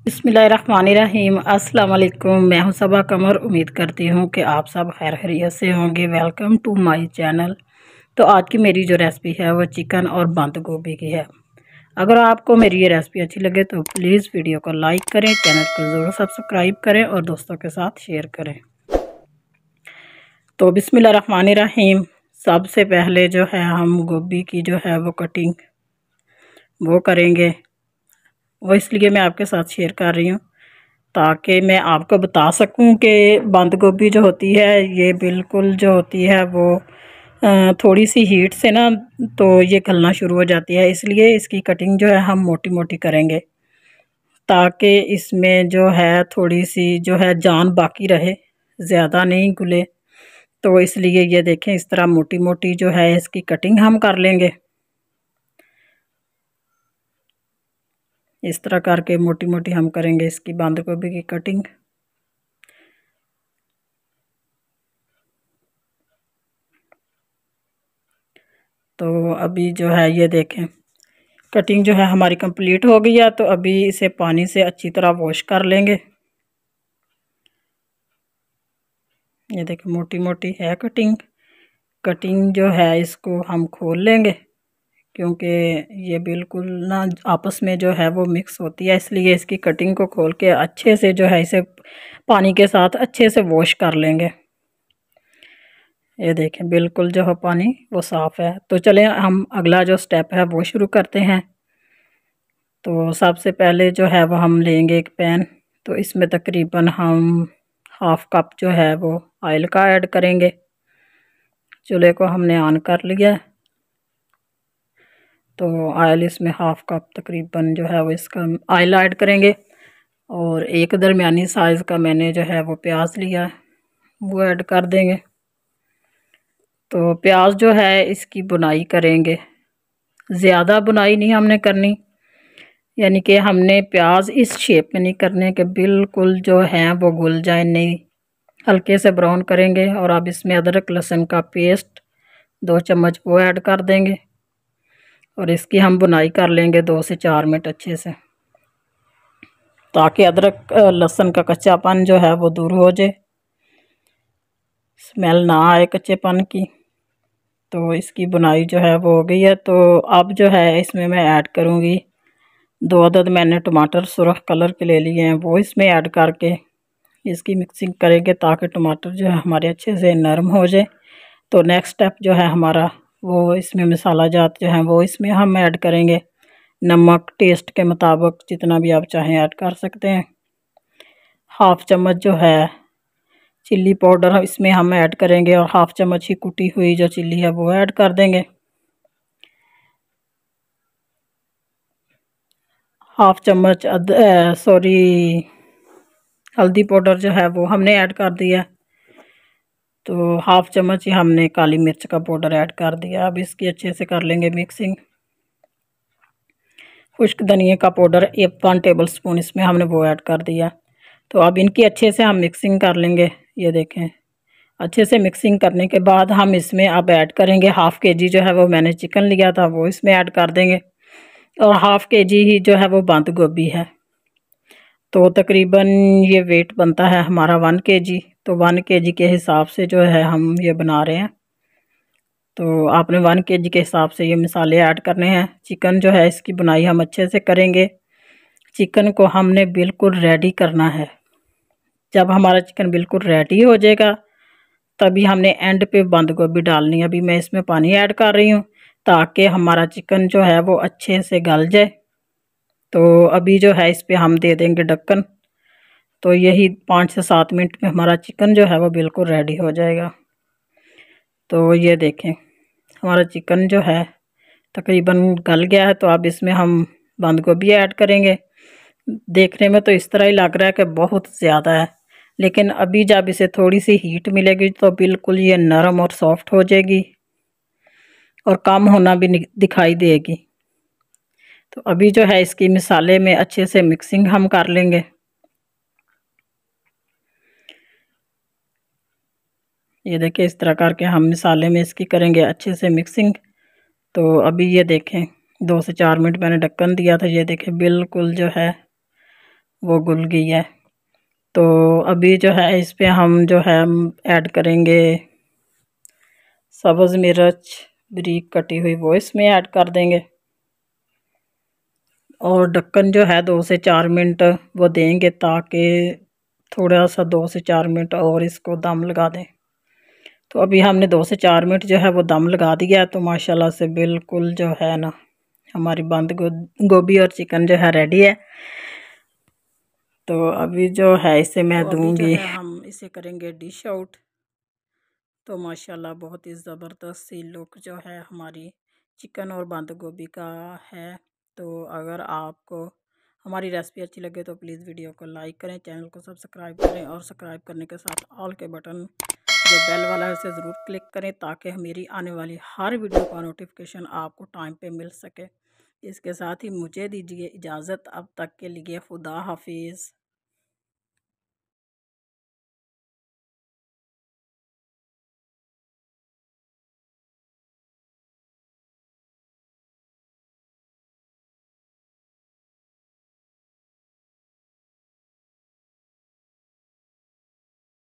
बिस्मिल्लाहिर्रहमानिर्रहीम। अस्सलाम वालेकुम। मैं हूं सबा कमर। उम्मीद करती हूं कि आप सब खैर खैरियत से होंगे। Welcome to my channel. तो आज की मेरी जो रेसिपी है वो चिकन और बंद गोभी की है। अगर आपको मेरी ये रेसिपी अच्छी लगे तो प्लीज़ वीडियो को लाइक करें, चैनल को ज़रूर सब्सक्राइब करें और दोस्तों के साथ शेयर करें। तो बिस्मिल्लाहिर्रहमानिर्रहीम। सबसे पहले जो है हम गोभी की जो है वो कटिंग वो करेंगे। वो इसलिए मैं आपके साथ शेयर कर रही हूँ ताकि मैं आपको बता सकूं कि बंद गोभी जो होती है ये बिल्कुल जो होती है वो थोड़ी सी हीट से ना तो ये गलना शुरू हो जाती है। इसलिए इसकी कटिंग जो है हम मोटी मोटी करेंगे ताकि इसमें जो है थोड़ी सी जो है जान बाकी रहे, ज़्यादा नहीं गुले। तो इसलिए ये देखें इस तरह मोटी मोटी जो है इसकी कटिंग हम कर लेंगे। इस तरह करके मोटी मोटी हम करेंगे इसकी बंद गोभी की कटिंग। तो अभी जो है ये देखें कटिंग जो है हमारी कंप्लीट हो गई है। तो अभी इसे पानी से अच्छी तरह वॉश कर लेंगे। ये देखें मोटी मोटी है कटिंग। कटिंग जो है इसको हम खोल लेंगे क्योंकि ये बिल्कुल ना आपस में जो है वो मिक्स होती है, इसलिए इसकी कटिंग को खोल के अच्छे से जो है इसे पानी के साथ अच्छे से वॉश कर लेंगे। ये देखें बिल्कुल जो है पानी वो साफ़ है। तो चलें हम अगला जो स्टेप है वो शुरू करते हैं। तो सबसे पहले जो है वो हम लेंगे एक पैन। तो इसमें तकरीबन हम हाफ़ कप जो है वो ऑयल का ऐड करेंगे। चूल्हे को हमने ऑन कर लिया है। तो ऑयल इसमें हाफ़ कप तकरीबन जो है वो इसका ऑयल ऐड करेंगे और एक दरमियानी साइज़ का मैंने जो है वो प्याज लिया है वो ऐड कर देंगे। तो प्याज जो है इसकी बुनाई करेंगे, ज़्यादा बुनाई नहीं हमने करनी, यानी कि हमने प्याज इस शेप में नहीं करने के बिल्कुल जो है वो घुल जाए, नहीं हल्के से ब्राउन करेंगे। और अब इसमें अदरक लहसुन का पेस्ट 2 चम्मच वो ऐड कर देंगे और इसकी हम बुनाई कर लेंगे 2 से 4 मिनट अच्छे से, ताकि अदरक लहसुन का कच्चापन जो है वो दूर हो जाए, स्मेल ना आए कच्चेपन की। तो इसकी बुनाई जो है वो हो गई है। तो अब जो है इसमें मैं ऐड करूँगी 2 अदद मैंने टमाटर सुरख कलर के ले लिए हैं, वो इसमें ऐड करके इसकी मिक्सिंग करेंगे ताकि टमाटर जो है हमारे अच्छे से नरम हो जाए। तो नेक्स्ट स्टेप जो है हमारा वो इसमें मसाला जात जो है वो इसमें हम ऐड करेंगे। नमक टेस्ट के मुताबिक जितना भी आप चाहें ऐड कर सकते हैं। हाफ़ चम्मच जो है चिल्ली पाउडर इसमें हम ऐड करेंगे और हाफ़ चम्मच ही कुटी हुई जो चिल्ली है वो ऐड कर देंगे। हाफ़ चम्मच हल्दी पाउडर जो है वो हमने ऐड कर दिया। तो हाफ़ चम्मच ही हमने काली मिर्च का पाउडर ऐड कर दिया। अब इसकी अच्छे से कर लेंगे मिक्सिंग। खुश्क धनिया का पाउडर 1 टेबल स्पून इसमें हमने वो ऐड कर दिया। तो अब इनकी अच्छे से हम मिक्सिंग कर लेंगे। ये देखें अच्छे से मिक्सिंग करने के बाद हम इसमें अब ऐड करेंगे हाफ़ केजी जो है वो मैंने चिकन लिया था वो इसमें ऐड कर देंगे और हाफ़ केजी ही जो है वो बंद गोभी है। तो तकरीबन ये वेट बनता है हमारा 1 केजी। तो 1 केजी के हिसाब से जो है हम ये बना रहे हैं। तो आपने 1 केजी के हिसाब से ये मसाले ऐड करने हैं। चिकन जो है इसकी बुनाई हम अच्छे से करेंगे। चिकन को हमने बिल्कुल रेडी करना है। जब हमारा चिकन बिल्कुल रेडी हो जाएगा तभी हमने एंड पे बंद गोभी डालनी है। अभी मैं इसमें पानी ऐड कर रही हूँ ताकि हमारा चिकन जो है वो अच्छे से गल जाए। तो अभी जो है इस पे हम दे देंगे ढक्कन। तो यही 5 से 7 मिनट में हमारा चिकन जो है वो बिल्कुल रेडी हो जाएगा। तो ये देखें हमारा चिकन जो है तकरीबन गल गया है। तो अब इसमें हम बंद गोभी ऐड करेंगे। देखने में तो इस तरह ही लग रहा है कि बहुत ज़्यादा है, लेकिन अभी जब इसे थोड़ी सी हीट मिलेगी तो बिल्कुल ये नरम और सॉफ्ट हो जाएगी और कम होना भी दिखाई देगी। तो अभी जो है इसकी मसाले में अच्छे से मिक्सिंग हम कर लेंगे। ये देखिए इस तरह करके हम मसाले में इसकी करेंगे अच्छे से मिक्सिंग। तो अभी ये देखें 2 से 4 मिनट मैंने ढक्कन दिया था। ये देखें बिल्कुल जो है वो घुल गई है। तो अभी जो है इस पे हम जो है ऐड करेंगे सब्ज़ मिर्च बारीक कटी हुई, वो इसमें ऐड कर देंगे। और ढक्कन जो है 2 से 4 मिनट वो देंगे, ताकि थोड़ा सा 2 से 4 मिनट और इसको दम लगा दें। तो अभी हमने 2 से 4 मिनट जो है वो दम लगा दिया है। तो माशाल्लाह से बिल्कुल जो है ना हमारी बंद गोभी और चिकन जो है रेडी है। तो अभी जो है इसे मैं दूंगी, हम इसे करेंगे डिश आउट। तो माशाल्लाह बहुत ही ज़बरदस्त सी लुक जो है हमारी चिकन और बंद गोभी का है। तो अगर आपको हमारी रेसिपी अच्छी लगे तो प्लीज़ वीडियो को लाइक करें, चैनल को सब्सक्राइब करें और सब्सक्राइब करने के साथ ऑल के बटन जो बेल वाला है उसे ज़रूर क्लिक करें, ताकि मेरी आने वाली हर वीडियो का नोटिफिकेशन आपको टाइम पे मिल सके। इसके साथ ही मुझे दीजिए इजाज़त, अब तक के लिए खुदा हाफिज़।